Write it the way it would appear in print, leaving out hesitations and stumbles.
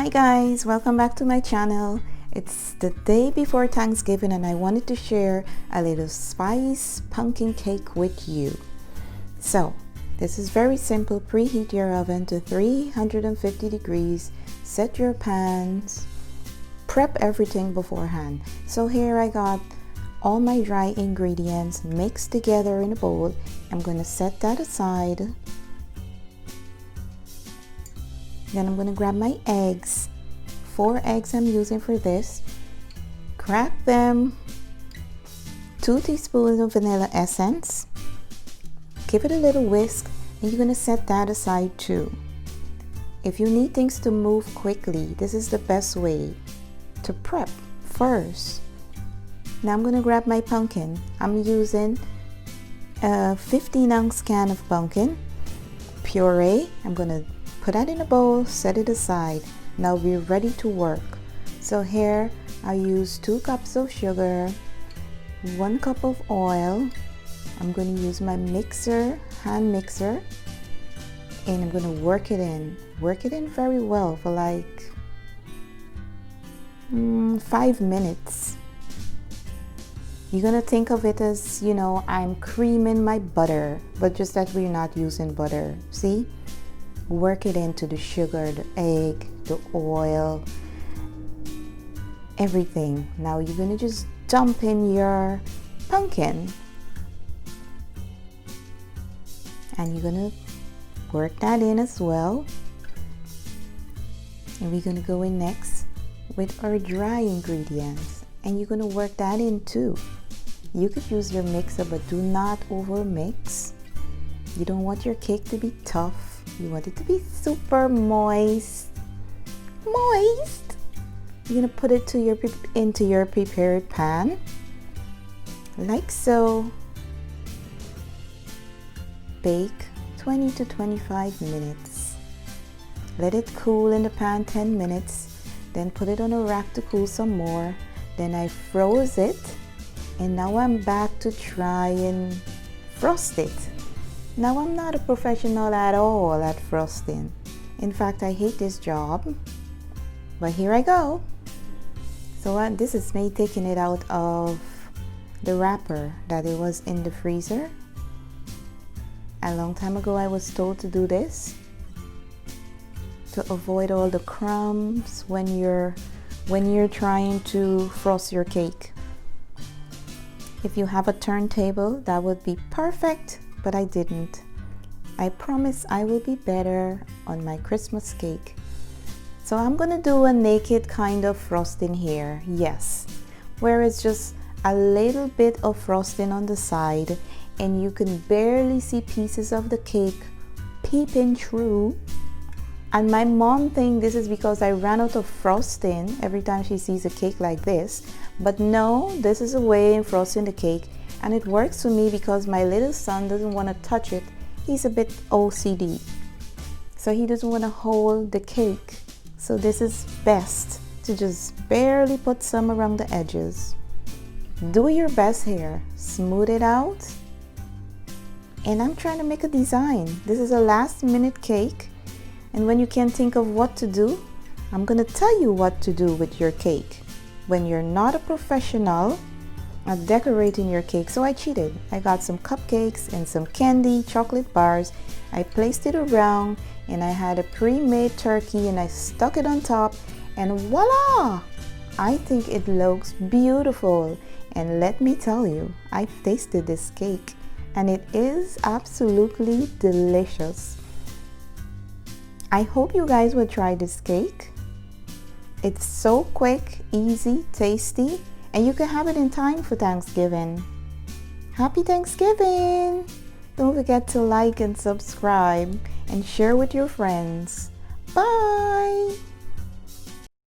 Hi guys, welcome back to my channel. It's the day before Thanksgiving and I wanted to share a little spice pumpkin cake with you. So this is very simple. Preheat your oven to 350 degrees, set your pans, prep everything beforehand. So here I got all my dry ingredients mixed together in a bowl. I'm going to set that aside. Then I'm going to grab my eggs. 4 eggs I'm using for this. Crack them. 2 teaspoons of vanilla essence. Give it a little whisk and you're going to set that aside too. If you need things to move quickly, this is the best way to prep first. Now I'm going to grab my pumpkin. I'm using a 15-ounce can of pumpkin puree. I'm going to put that in a bowl, set it aside. Now we're ready to work. So here I use 2 cups of sugar, 1 cup of oil. I'm going to use my mixer, hand mixer, and I'm going to work it in. Work it in very well for like 5 minutes. You're going to think of it as, you know, I'm creaming my butter, but just that we're not using butter. See? Work it into the sugar, the egg, the oil, everything. Now you're going to just dump in your pumpkin. And you're going to work that in as well. And we're going to go in next with our dry ingredients. And you're going to work that in too. You could use your mixer, but do not over mix. You don't want your cake to be tough. You want it to be super moist. Moist. You're going to put it into your prepared pan. Like so. Bake 20 to 25 minutes. Let it cool in the pan 10 minutes. Then put it on a rack to cool some more. Then I froze it. And now I'm back to try and frost it. Now I'm not a professional at all at frosting. In fact, I hate this job. But here I go. So this is me taking it out of the wrapper that it was in the freezer. A long time ago I was told to do this to avoid all the crumbs when you're trying to frost your cake. If you have a turntable, that would be perfect. But I didn't. I promise I will be better on my Christmas cake. So I'm gonna do a naked kind of frosting here, yes, where it's just a little bit of frosting on the side and you can barely see pieces of the cake peeping through. And my mom thinks this is because I ran out of frosting every time she sees a cake like this. But no, this is a way in frosting the cake. And it works for me because my little son doesn't want to touch it. He's a bit OCD. So he doesn't want to hold the cake. So this is best to just barely put some around the edges. Do your best here. Smooth it out. And I'm trying to make a design. This is a last minute cake. And when you can't think of what to do, I'm going to tell you what to do with your cake. When you're not a professional at decorating your cake, so I cheated. I got some cupcakes and some candy chocolate bars. I placed it around and I had a pre-made turkey and I stuck it on top and voila! I think it looks beautiful. And let me tell you, I've tasted this cake and it is absolutely delicious. I hope you guys will try this cake. It's so quick, easy, tasty. And you can have it in time for Thanksgiving. Happy Thanksgiving! Don't forget to like and subscribe and share with your friends. Bye!